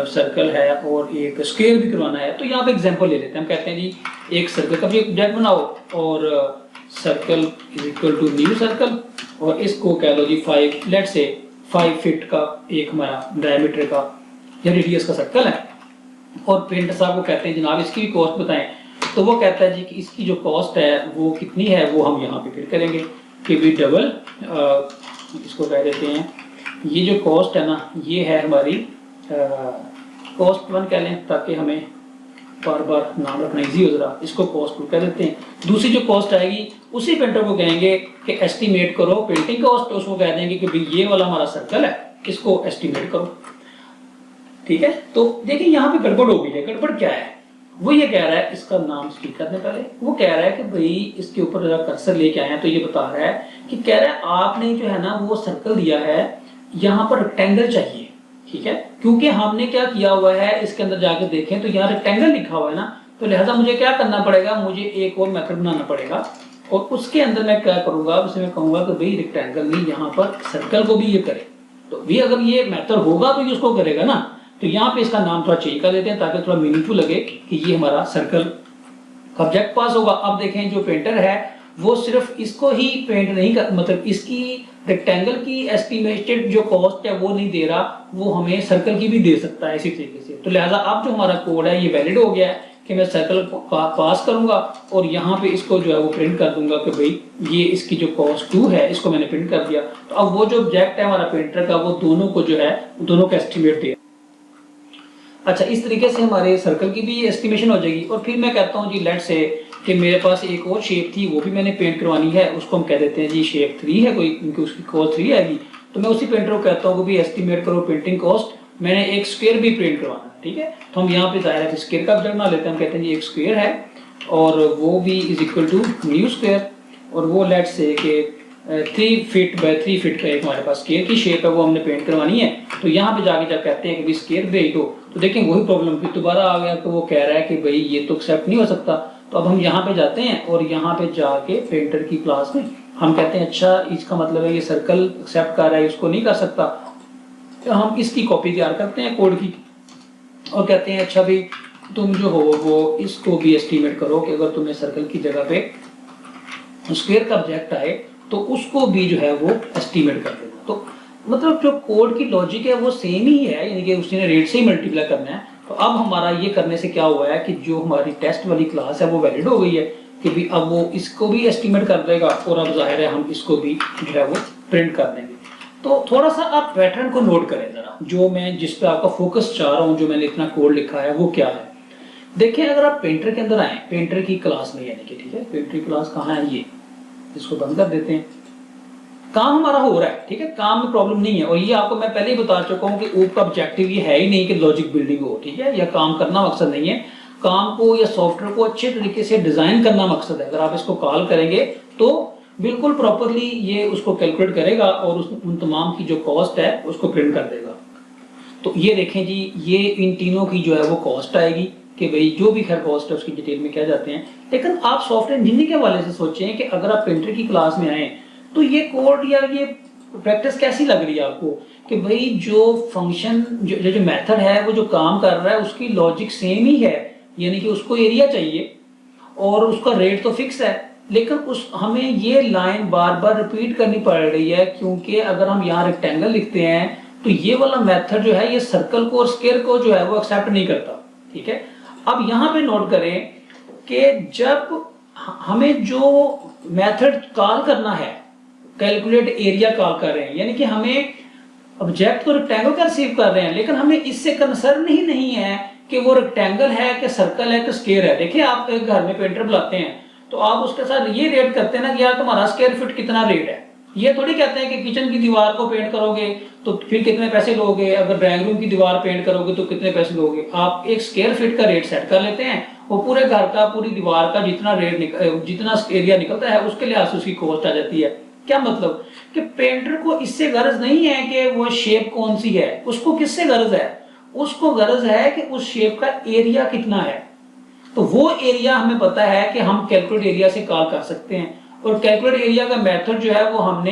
सर्कल है और एक स्क्वायर भी करवाना है। तो यहाँ पे एग्जांपल ले लेते हैं, हम कहते हैं जी एक सर्कल का भी ऑब्जेक्ट बनाओ और circle is equal to new circle और इसको कह लो जी 5, लेट्स से 5 फीट का एक हमारा डायमीटर का या रेडियस का सर्कल है। और पेंटर साहब को कहते हैं जनाब इसकी भी कॉस्ट बताएं, तो वो कहता है जी कि इसकी जो कॉस्ट है वो कितनी है, वो हम यहाँ पे फिर करेंगे कि भी डबल इसको कह देते हैं, ये जो कॉस्ट है ना ये है हमारी कॉस्ट 1 कह लें ताकि हमें बार बार नाम रखना इजी हो, जरा इसको कॉस्ट 2 कह देते हैं। दूसरी जो कॉस्ट आएगी उसी पेंटर को कहेंगे कि एस्टिमेट करो पेंटिंग कॉस्ट, तो उसको कह देंगे कि भाई ये वाला हमारा सर्कल है इसको एस्टिमेट करो, ठीक है। तो देखिए यहाँ पे गड़बड़ हो गई है। गड़बड़ क्या है, वो ये कह रहा है, इसका नाम स्पीक करने पहले वो कह रहा है कि भाई इसके ऊपर जरा कर्सर लेके आए हैं, तो ये बता रहा है कि कह रहा है आपने जो है ना वो सर्कल दिया है, यहाँ पर रेक्टेंगल चाहिए, ठीक है। क्योंकि हमने क्या किया हुआ है इसके अंदर जाके देखें तो यहाँ रेक्टेंगल लिखा हुआ है ना, तो लिहाजा मुझे क्या करना पड़ेगा, मुझे एक और मेथड बनाना पड़ेगा और उसके अंदर मैं क्या करूंगा, उसे मैं कहूंगा कि भाई रेक्टेंगल नहीं, यहाँ पर सर्कल को भी ये करे। तो भी अगर ये मेथड होगा तो ये उसको करेगा ना, तो यहाँ पे इसका नाम थोड़ा चेंज कर देते हैं ताकि थोड़ा मीनिंगफुल लगे कि ये हमारा सर्कल का ऑब्जेक्ट पास होगा। अब देखें जो पेंटर है वो सिर्फ इसको ही पेंट नहीं कर, मतलब इसकी रेक्टेंगल की एस्टिमेटेड जो कॉस्ट है वो नहीं दे रहा, वो हमें सर्कल की भी दे सकता है इसी तरीके से। तो लिहाजा अब जो हमारा कोड है ये वैलिड हो गया है कि मैं सर्कल पास करूंगा और यहाँ पे इसको जो है वो प्रिंट कर दूंगा कि भाई ये इसकी जो कॉस्ट 2 है इसको मैंने प्रिंट कर दिया। तो अब वो जो ऑब्जेक्ट है हमारा पेंटर का वो दोनों को जो है दोनों का एस्टिमेट दे। अच्छा, इस तरीके से हमारे सर्कल की भी एस्टिमेशन हो जाएगी। और फिर मैं कहता हूँ जी लेट्स से कि मेरे पास एक और शेप थी, वो भी मैंने पेंट करवानी है, उसको हम कह देते हैं जी शेप 3 है कोई, क्योंकि उसकी कॉस्ट 3 आएगी। तो मैं उसी पेंटर को कहता हूँ कि भी एस्टिमेट करो पेंटिंग कॉस्ट, मैंने एक स्क्वायर भी प्रिंट करवाना है, ठीक है। तो हम यहाँ पे जाहिर है स्क्वायर का ऑब्जेक्ट बना लेते हैं, हम कहते हैं जी एक स्क्वायर है और वो भी is equal to new square, और वो लेट्स से कि 3 फीट बाय 3 फीट का एक हमारे पास स्क्वायर की शेप है, वो हमने पेंट करवानी है। तो यहाँ पे जाके जब कहते हैं कि भी स्क्वायर भेज दो, तो देखें वही प्रॉब्लम फिर दोबारा आ गया, तो वो कह रहा है कि भाई ये तो एक्सेप्ट नहीं हो सकता। तो अब हम यहाँ पे जाते हैं और यहाँ पे जाके पेंटर की क्लास में हम कहते हैं अच्छा इसका मतलब है ये सर्कल एक्सेप्ट कर रहा है, इसको नहीं कर सकता। तो हम इसकी कॉपी तैयार करते हैं कोड की और कहते हैं अच्छा भाई तुम जो हो वो इसको भी एस्टिमेट करो कि अगर तुम्हें सर्कल की जगह पे स्क्वायर का ऑब्जेक्ट आए तो उसको भी जो है वो एस्टिमेट कर देना। तो मतलब जो कोड की लॉजिक है वो सेम ही है, यानी कि उसने रेट से ही मल्टीप्लाई करना है। तो अब हमारा ये करने से क्या हुआ है कि जो हमारी टेस्ट वाली क्लास है वो वैलिड हो गई है कि भी अब वो इसको भी एस्टिमेट कर देगा और अब जाहिर है हम इसको भी जो है वो प्रिंट कर देंगे। तो थोड़ा सा आप पैटर्न को नोट करें जरा, जो मैं जिस पे आपका फोकस चाह रहा हूँ, जो मैंने इतना कोड लिखा है वो क्या है। देखिए अगर आप पेंटर के अंदर आए, पेंटर की क्लास में, यानी कि ठीक है पेंटर की क्लास कहाँ है, ये इसको बंद कर देते हैं। काम हमारा हो रहा है, ठीक है, काम में प्रॉब्लम नहीं है। और ये आपको मैं पहले ही बता चुका हूँ कि ऊप का ऑब्जेक्टिव ये है ही नहीं कि लॉजिक बिल्डिंग हो, ठीक है, या काम करना मकसद नहीं है। काम को या सॉफ्टवेयर को अच्छे तरीके से डिजाइन करना मकसद है। अगर आप इसको कॉल करेंगे तो बिल्कुल प्रॉपरली ये उसको कैलकुलेट करेगा और उन तमाम की जो कॉस्ट है उसको प्रिंट कर देगा। तो ये देखें जी, ये इन तीनों की जो है वो कॉस्ट आएगी कि भाई जो भी खैर कॉस्ट है उसकी डिटेल में क्या जाते हैं। लेकिन आप सॉफ्टवेयर इंजीनियरिंग के हवाले से सोचें कि अगर आप पेंटर की क्लास में आए तो ये कोड या ये प्रैक्टिस कैसी लग रही है आपको कि भाई जो फंक्शन जो मेथड है वो जो काम कर रहा है उसकी लॉजिक सेम ही है, यानी कि उसको एरिया चाहिए और उसका रेट तो फिक्स है, लेकिन उस हमें ये लाइन बार बार रिपीट करनी पड़ रही है क्योंकि अगर हम यहाँ रेक्टेंगल लिखते हैं तो ये वाला मेथड जो है ये सर्कल को और स्क्वायर को जो है वो एक्सेप्ट नहीं करता, ठीक है। अब यहाँ पे नोट करें कि जब हमें जो मेथड कॉल करना है, कैलकुलेट एरिया कॉल कर रहे हैं, यानी कि हमें ऑब्जेक्ट को रेक्टेंगल का रिसीव कर रहे हैं, लेकिन हमें इससे कंसर्न ही नहीं है कि वो रेक्टेंगल है कि सर्कल है कि स्क्वायर है। देखिए आप एक घर में पेंटर बुलाते हैं तो आप उसके साथ ये रेट करते हैं ना कि यार तुम्हारा स्क्वायर फीट कितना रेट है। ये थोड़ी कहते हैं कि किचन की दीवार को पेंट करोगे तो फिर कितने पैसे लोगे, अगर ड्राइंग रूम की दीवार पेंट करोगे तो कितने पैसे लोगे। आप एक स्क्वायर फीट का रेट सेट कर लेते हैं, वो पूरे घर का पूरी दीवार का जितना रेट जितना एरिया निकलता है उसके लिहाज से उसकी कॉस्ट आ जाती है। क्या मतलब कि पेंटर को इससे गरज नहीं है कि वो शेप कौन सी है, उसको किससे गरज है, उसको गरज है कि उस शेप का एरिया कितना है। तो वो एरिया हमें पता है कि हम कैलकुलेट एरिया से कॉल कर सकते हैं, और कैलकुलेट एरिया का मेथड जो है वो हमने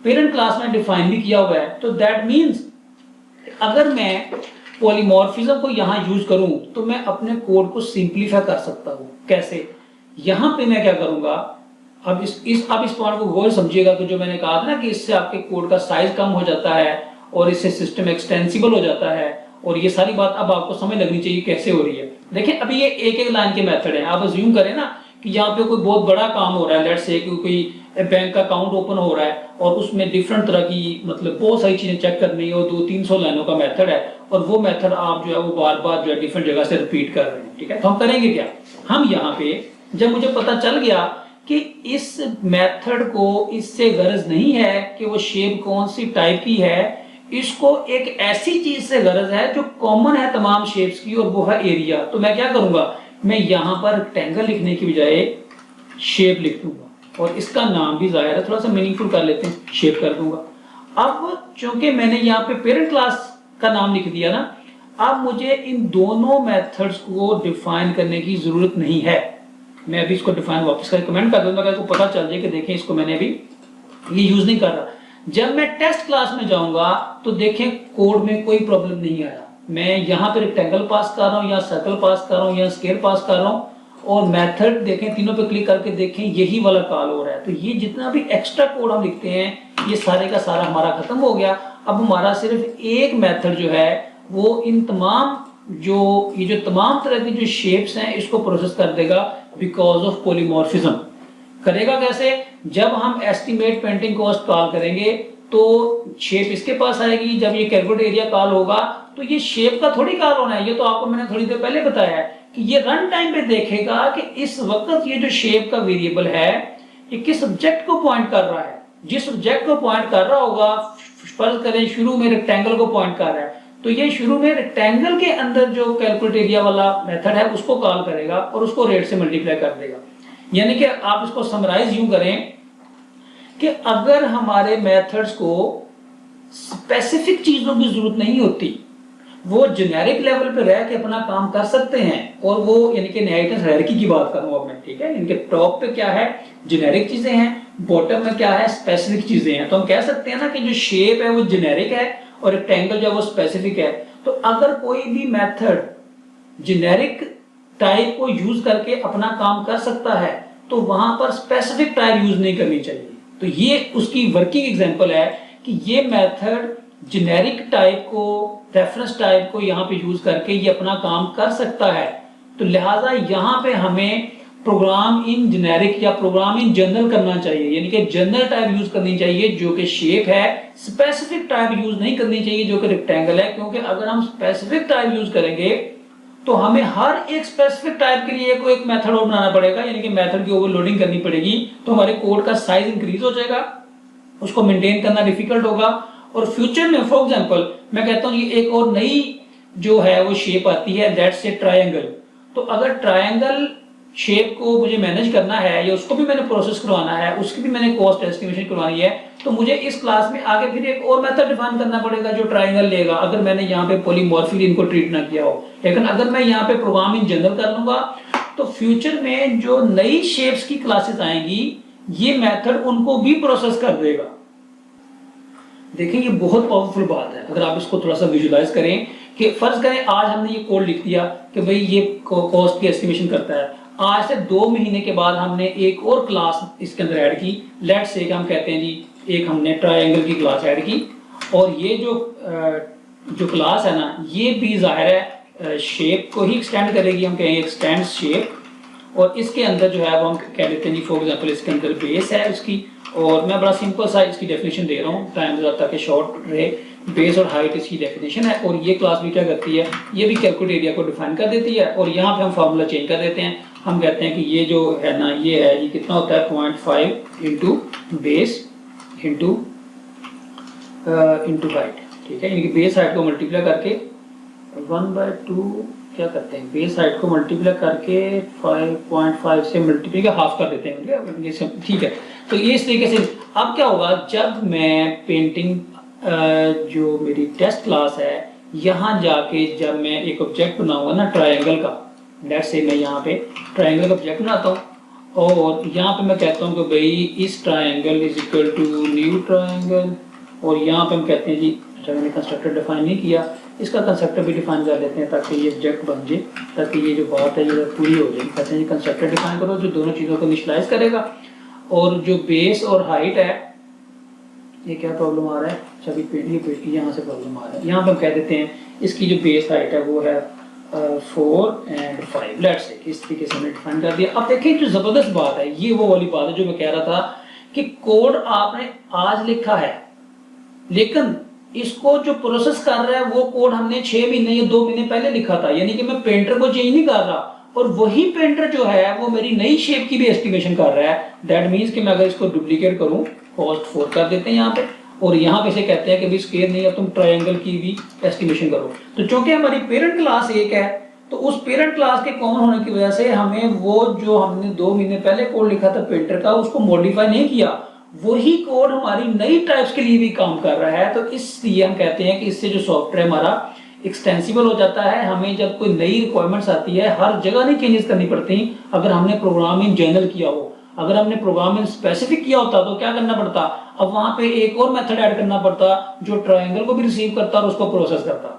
पेरेंट क्लास में डिफाइन भी किया हुआ है। तो दैट मीन्स अगर मैं पॉलीमॉर्फिज्म को यहाँ यूज करूं तो मैं अपने कोड को सिंप्लीफाई कर सकता हूँ। कैसे, यहाँ पे मैं क्या करूंगा, अब इस पॉइंट को गौर समझिएगा कि जो मैंने कहा था ना कि इससे आपके कोड का साइज कम हो जाता है और इससे सिस्टम एक्सटेंसिबल हो जाता है, और ये सारी बात अब आपको समझ लगनी चाहिए कैसे हो रही है। देखिए अभी ये एक एक लाइन के मेथड है। आप अज्यूम करें ना कि यहाँ पे कोई बहुत बड़ा काम हो रहा है, लेट्स से कोई बैंक का अकाउंट ओपन हो रहा है और उसमें डिफरेंट तरह की मतलब बहुत सारी चीजें चेक करनी है और 200-300 लाइनों का मेथड है, और वो मेथड आप जो है वो बार बार जो है डिफरेंट जगह से रिपीट कर रहे हैं, ठीक है। तो हम करेंगे क्या, हम यहाँ पे जब मुझे पता चल गया कि इस मेथड को इससे गरज नहीं है कि वो शेप कौन सी टाइप की है, इसको एक ऐसी चीज से गरज है जो कॉमन है तमाम शेप्स की, और वो है एरिया। तो मैं क्या करूंगा, मैं यहाँ पर रेक्टेंगल लिखने की बजाय शेप लिख दूंगा, और इसका नाम भी जाहिर है थोड़ा सा मीनिंगफुल कर लेते हैं, शेप कर दूंगा। अब चूंकि मैंने यहाँ पे पेरेंट क्लास का नाम लिख दिया ना, अब मुझे इन दोनों मेथड्स को डिफाइन करने की जरूरत नहीं है। मैं अभी इसको डिफाइन वापस करके कमेंट कर दूंगा, आपको पता चल जाए कि देखें इसको मैंने अभी ये यूज नहीं कर रहा। जब मैं टेस्ट क्लास में जाऊंगा तो देखें कोड में कोई प्रॉब्लम नहीं आया, मैं यहाँ पे रेक्टेंगल पास कर रहा हूँ या सर्कल पास कर रहा हूँ या स्क्वायर पास कर रहा हूँ, और मेथड देखें तीनों पे क्लिक करके देखें यही वाला कॉल हो रहा है। तो ये जितना भी एक्स्ट्रा कोड हम लिखते हैं ये सारे का सारा हमारा खत्म हो गया। अब हमारा सिर्फ एक मेथड जो है वो इन तमाम जो तमाम तरह की जो शेप्स हैं इसको प्रोसेस कर देगा बिकॉज ऑफ पॉलीमॉर्फिज्म। करेगा कैसे? जब हम एस्टिमेट पेंटिंग कॉस्ट कॉल करेंगे तो शेप इसके पास आएगी, जब ये कैलकुलेट एरिया कॉल होगा तो ये शेप का थोड़ी कॉल होना है, ये तो आपको मैंने थोड़ी देर पहले बताया है कि ये रन टाइम पे देखेगा कि इस वक्त ये जो शेप का वेरिएबल है ये किस ऑब्जेक्ट को पॉइंट कर रहा है। जिस ऑब्जेक्ट को पॉइंट कर रहा होगा, फर्ज करें शुरू में रेक्टेंगल को पॉइंट कर रहा है, तो ये शुरू में रेक्टेंगल के अंदर जो कैलकुलेट एरिया वाला मेथड है उसको कॉल करेगा और उसको रेट से मल्टीप्लाई कर देगा। यानी कि आप इसको समराइज यूं करें कि अगर हमारे मेथड्स को स्पेसिफिक चीजों की जरूरत नहीं होती, वो जेनेरिक लेवल पे रह के अपना काम कर सकते हैं, और वो यानी कि इनहेरिटेंस हायरार्की की बात कर रहा हूं अब मैं, ठीक है। इनके टॉप पे क्या है जेनेरिक चीजें हैं, बॉटम में क्या है स्पेसिफिक चीजें हैं। तो हम कह सकते हैं ना कि जो शेप है वो जेनेरिक है और रेक्टेंगल जो है वो स्पेसिफिक है। तो अगर कोई भी मेथड जेनेरिक टाइप को यूज करके अपना काम कर सकता है तो वहां पर स्पेसिफिक टाइप यूज नहीं करनी चाहिए। तो ये उसकी वर्किंग एग्जांपल है कि ये मेथड जेनेरिक टाइप को, रेफरेंस टाइप को यहाँ पे यूज करके ये अपना काम कर सकता है। तो लिहाजा यहाँ पे हमें प्रोग्राम इन जेनेरिक या प्रोग्राम इन जनरल करना चाहिए, यानी कि जनरल टाइप यूज करनी चाहिए जो कि शेप है, स्पेसिफिक टाइप यूज नहीं करनी चाहिए जो कि रेक्टेंगल है। क्योंकि अगर हम स्पेसिफिक टाइप यूज करेंगे तो हमें हर एक स्पेसिफिक टाइप के लिए कोई एक मेथड और बनाना पड़ेगा, यानी कि मेथड की ओवरलोडिंग करनी पड़ेगी। तो हमारे कोड का साइज इंक्रीज हो जाएगा, उसको मेंटेन करना डिफिकल्ट होगा। और फ्यूचर में फॉर एग्जांपल मैं कहता हूँ ये एक और नई जो है वो शेप आती है, दैट्स ए ट्रायंगल। तो अगर ट्रायंगल शेप को मुझे मैनेज करना है या उसको भी मैंने प्रोसेस करवाना है, उसकी भी मैंने कॉस्ट एस्टिमेशन करवानी है, तो मुझे इस क्लास में आगे फिर एक और मेथड डिफाइन करना पड़ेगा जो ट्रायंगल लेगा, अगर मैंने यहाँ पे पॉलीमॉर्फिक इनको ट्रीट ना किया हो। लेकिन अगर मैं यहाँ पे प्रोग्राम इन जनरल कर लूंगा तो फ्यूचर में जो नई शेप्स की क्लासेस आएंगी ये मेथड उनको भी प्रोसेस कर देगा। देखिए ये बहुत पावरफुल बात है। अगर आप इसको थोड़ा सा विजुलाइज करें कि फर्ज करें आज हमने ये कोड लिख दिया कि भाई ये कॉस्ट की एस्टिमेशन करता है, आज से 2 महीने के बाद हमने एक और क्लास इसके अंदर ऐड की, लेट्स से हम कहते हैं जी एक हमने ट्रायंगल की क्लास ऐड की, और ये जो क्लास है ना ये भी जाहिर है शेप को ही एक्सटेंड करेगी, हम कहेंगे एक्सटेंड शेप। और इसके अंदर जो है वो हम कह देते हैं जी फॉर एग्जांपल इसके अंदर बेस है उसकी, और मैं बड़ा सिंपल सा इसकी डेफिनेशन दे रहा हूँ टाइम ताकि शॉर्ट रहे। बेस और हाइट इसकी डेफिनेशन है, और ये क्लास भी क्या करती है, ये भी कैलकुलेट एरिया को डिफाइन कर देती है। और यहाँ पे हम फार्मूला चेंज कर देते हैं, हम कहते हैं कि ये जो है ना ये है ये कितना होता है 0.5 इंटू बेस इंटू हाइट, ठीक है। यानी बेस हाइट को मल्टीप्लाई करके 1/2 क्या करते हैं, बेस हाइट को मल्टीप्लाई करके 5.5 से मल्टीप्लाई हाफ कर देते हैं, ठीक है। तो ये इस तरीके से अब क्या होगा, जब मैं पेंटिंग जो मेरी टेस्ट क्लास है यहाँ जाके जब मैं एक ऑब्जेक्ट बनाऊंगा ना ट्रायंगल का, लेट्स से मैं यहाँ पे ट्रायंगल का ऑब्जेक्ट बनाता हूँ और यहाँ पे मैं कहता हूँ कि भाई इस triangle is equal to new triangle, और यहाँ पे हम कहते हैं जी अच्छा मैंने कंस्ट्रक्टर डिफाइन नहीं किया, इसका कंस्ट्रक्टर भी डिफाइन कर लेते हैं ताकि ये ऑब्जेक्ट बन जाए, ताकि ये जो बात है ये पूरी हो जाए। कहते हैं जी कंस्ट्रक्टर डिफाइन करो जो दोनों चीज़ों को इनिशियलाइज करेगा। और जो बेस और हाइट है ये क्या प्रॉब्लम आ रहा है, ये यहाँ से प्रॉब्लम आ रहा है, यहाँ पे हम कह देते हैं इसकी जो बेस हाइट है वो है 4 और 5, लेट्स से इस तरीके से हमने डिफाइन कर दिया। अब देखिए जो जबरदस्त बात है ये वो वाली बात है जो मैं कह रहा था कि कोड आपने आज लिखा है लेकिन इसको जो प्रोसेस कर रहा है वो कोड हमने 6 महीने या 2 महीने पहले लिखा था, यानी कि मैं पेंटर को चेंज नहीं कर रहा और वही पेंटर जो है वो मेरी नई शेप की भी एस्टिमेशन कर रहा है। दैट मीन्स कि मैं अगर इसको डुप्लीकेट करूं कॉस्ट 4 कर देते हैं यहाँ पे, और यहाँ पे से कहते हैं कि भाई स्क्वायर नहीं है तुम ट्रायंगल की भी एस्टिमेशन करो। तो चूंकि हमारी पेरेंट क्लास एक है तो उस पेरेंट क्लास के कॉमन होने की वजह से हमें वो जो हमने 2 महीने पहले कोड लिखा था पेंटर का उसको मॉडिफाई नहीं किया, वही कोड हमारी नई टाइप्स के लिए भी काम कर रहा है। तो इसलिए हम कहते हैं कि इससे जो सॉफ्टवेयर हमारा एक्सटेंसिबल हो जाता है। हमें जब कोई नई रिक्वायरमेंट्स आती है हर जगह नहीं चेंजेस करनी पड़ती। अगर हमने प्रोग्राम इन जनरल किया हो, अगर हमने प्रोग्राम इन स्पेसिफिक किया होता तो क्या करना पड़ता, अब वहां पे एक और मेथड ऐड करना पड़ता जो ट्रायंगल को भी रिसीव करता और उसको प्रोसेस करता।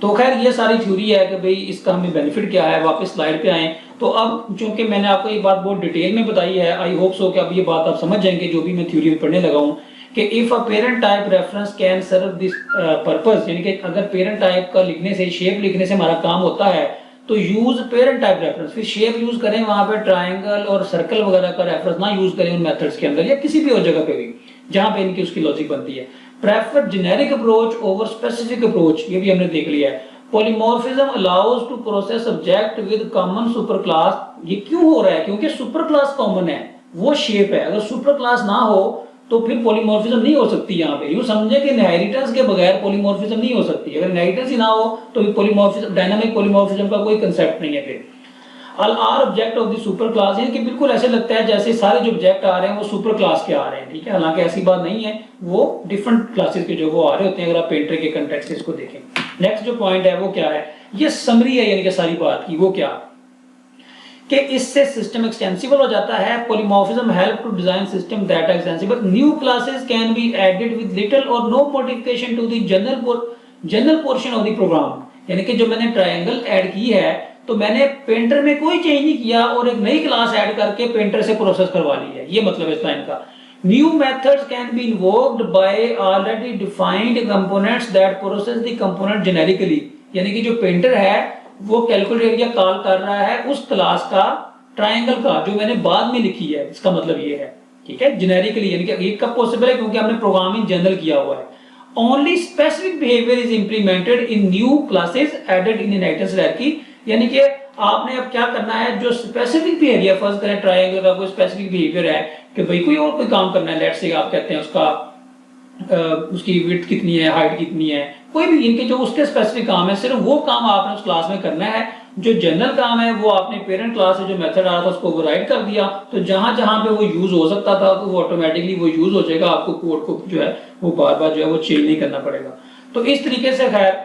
तो खैर ये सारी थ्योरी है कि भाई इसका हमें बेनिफिट क्या है। वापस स्लाइड पे आए तो अब चूंकि मैंने आपको ये बात बहुत डिटेल में बताई है, आई होप सो कि अब ये बात आप समझ जाएंगे जो भी मैं थ्योरी पढ़ने लगा हूँ कि if a parent type reference can serve this purpose, यानी कि अगर पेरेंट टाइप का लिखने से, शेप लिखने से हमारा काम होता है तो यूज पेरेंट टाइप रेफरेंस, फिर शेप यूज करें, वहां पे ट्रायंगल और सर्कल वगैरह का रेफरेंस ना यूज करें उन मेथड्स के अंदर या किसी भी और जगह पे भी जहां पे इनकी उसकी लॉजिक बनती है। Prefer generic approach over specific approach, ये भी हमने देख लिया है। Polymorphism allows to process object with common super class. ये क्यों हो रहा है, क्योंकि सुपर क्लास कॉमन है, वो शेप है। अगर सुपर क्लास ना हो तो फिर पॉलीमॉर्फिज्म नहीं हो सकती। यहाँ पे यूं समझे कि इनहेरिटेंस के बगैर पॉलीमॉर्फिज्म नहीं हो सकती। अगर इनहेरिटेंस ही ना हो तो पॉलीमॉर्फिज्म, डायनामिक पॉलीमॉर्फिज्म का कोई कंसेप्ट नहीं है। फिर all are object of the super class, यानी कि बिल्कुल ऐसे लगता है जैसे सारे जो ऑब्जेक्ट आ रहे हैं वो सुपर क्लास के आ रहे हैं, ठीक है, हालांकि ऐसी बात नहीं है, वो डिफरेंट क्लासेस के जो वो आ रहे होते हैं अगर आप पेंटर के कंटेक्स्ट इसको देखें। नेक्स्ट जो पॉइंट है वो क्या है, ये समरी है यानी कि सारी बात की, वो क्या कि इससे सिस्टम एक्सटेंसिबल हो जाता है। Polymorphism help to design system that are extensible. New classes can be added with little or no modification to the general portion of the program, यानी कि जो मैंने ट्रायंगल ऐड की है तो मैंने पेंटर में कोई चेंज नहीं किया और एक नई क्लास ऐड करके पेंटर से प्रोसेस करवा ली है, ये मतलब इस लाइन का। New methods can be invoked by already defined components that process the component generically, यानी कि जो पेंटर है वो कैलकुलेट एरिया कॉल कर रहा है उस क्लास का, ट्रायंगल का, जो मैंने बाद में लिखी है। इसका मतलब ये है, ठीक है, जेनेरिकली, यानी कि ये कब पॉसिबल है, क्योंकि हमने प्रोग्रामिंग जनरल किया हुआ है। Only specific behaviour is implemented in new classes added in inheritance hierarchy, यानी कि आपने अब क्या करना है, जो स्पेसिफिक बिहेवियर, फर्स्ट करें ट्रायंगल का कोई स्पेसिफिक बिहेवियर है कि भाई कोई और कोई काम करना है, लेट्स से आप कहते हैं उसका उसकी विड्थ कितनी है, हाइट कितनी है, कोई भी इनके जो उसके स्पेसिफिक काम है, सिर्फ वो काम आपने उस क्लास में करना है। जो जनरल काम है वो आपने पेरेंट क्लास से जो मेथड आ रहा था उसको ओवरराइड कर दिया, तो जहां जहां पे वो यूज हो सकता था तो वो ऑटोमेटिकली वो यूज हो जाएगा, आपको कोड को जो है वो बार बार जो है वो चेंज नहीं करना पड़ेगा। तो इस तरीके से खैर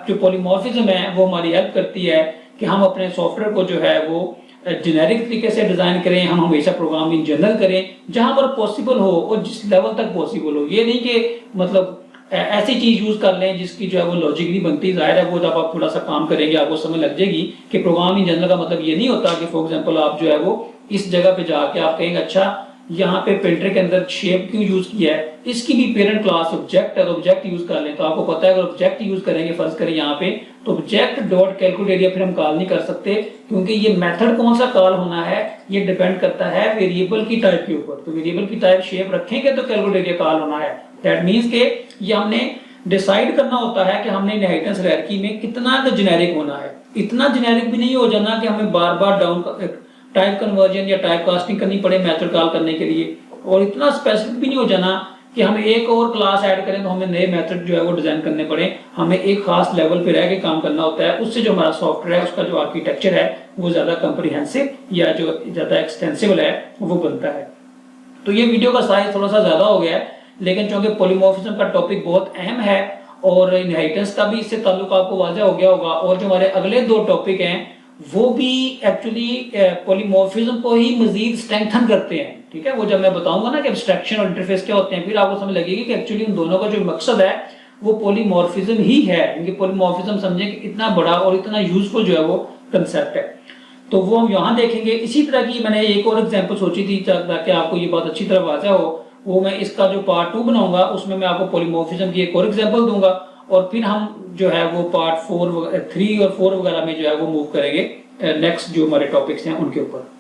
जो पॉलीमॉर्फिज्म है वो हमारी हेल्प करती है कि हम अपने सॉफ्टवेयर को जो है वो जेनेरिक तरीके से डिजाइन करें, हम हमेशा प्रोग्रामिंग जनरल करें जहां पर पॉसिबल हो और जिस लेवल तक पॉसिबल हो। ये नहीं कि मतलब ऐसी चीज यूज कर लें जिसकी जो है वो लॉजिक नहीं बनती। जाहिर है वो जब आप थोड़ा सा काम करेंगे आपको समझ लग जाएगी कि प्रोग्रामिंग जनरल का मतलब ये नहीं होता कि फॉर एग्जांपल आप जो है वो इस जगह पे जाके आप कहेंगे अच्छा यहाँ पे पेंटर के अंदर शेप क्यों यूज किया है, इसकी भी पेरेंट क्लास ऑब्जेक्ट है तो ऑब्जेक्ट यूज कर लें। तो आपको पता है अगर ऑब्जेक्ट यूज करेंगे, फर्ज करें यहाँ पे, तो ऑब्जेक्ट डॉट कैलकुलेट एरिया फिर हम कॉल नहीं कर सकते, क्योंकि ये मेथड कौन सा कॉल होना है ये डिपेंड करता है वेरिएबल की टाइप के ऊपर। तो वेरिएबल की टाइप शेप रखेंगे तो कैलकुलेट एरिया कॉल होना है। दैट मींस के ये हमने डिसाइड करना होता है कि हमने इनहेरिटेंस हायरार्की में कितना जेनेरिक होना है। इतना जेनेरिक भी नहीं हो जाना कि हमें बार बार डाउन टाइप कन्वर्जन या टाइप कास्टिंग करनी पड़े मेथड कॉल करने के लिए, और इतना स्पेसिफिक भी नहीं हो जाना कि हम एक और क्लास ऐड करें तो हमें नए मेथड जो है वो डिजाइन करने पड़े। हमें एक खास लेवल पे रह के काम करना होता है, उससे जो हमारा सॉफ्टवेयर है उसका जो आर्किटेक्चर है वो ज्यादा कंप्रीहेंसिव या जो ज्यादा एक्सटेंसिबल है वो बनता है। तो ये वीडियो का साइज थोड़ा सा ज्यादा हो गया है, लेकिन चूंकि पॉलीमॉर्फिज्म का टॉपिक बहुत अहम है और इनहेरिटेंस का भी इससे ताल्लुक आपको वाज़ेह हो गया होगा, और जो हमारे अगले दो टॉपिक हैं वो भी एक्चुअली पॉलीमॉर्फिज्म को ही मजीद स्ट्रेंथन करते हैं। ठीक है, वो जब मैं बताऊंगा ना कि एब्स्ट्रैक्शन और इंटरफेस क्या होते हैं, फिर आपको समझ लगेगी कि एक्चुअली उन दोनों का जो मकसद है वो पॉलीमॉर्फिज्म ही है, क्योंकि पॉलीमॉर्फिज्म समझे कि इतना बड़ा और इतना यूजफुल जो है वो कंसेप्ट है। तो वो हम यहाँ देखेंगे। इसी तरह की मैंने एक और एग्जांपल सोची थी ताकि आपको ये बात अच्छी तरह वाज़ेह हो, वो मैं इसका जो पार्ट 2 बनाऊंगा उसमें मैं आपको पॉलीमॉर्फिज्म की एक और एग्जांपल दूंगा, और फिर हम जो है वो पार्ट 4, 3 और 4 वगैरह में जो है वो मूव करेंगे नेक्स्ट जो हमारे टॉपिक्स हैं उनके ऊपर।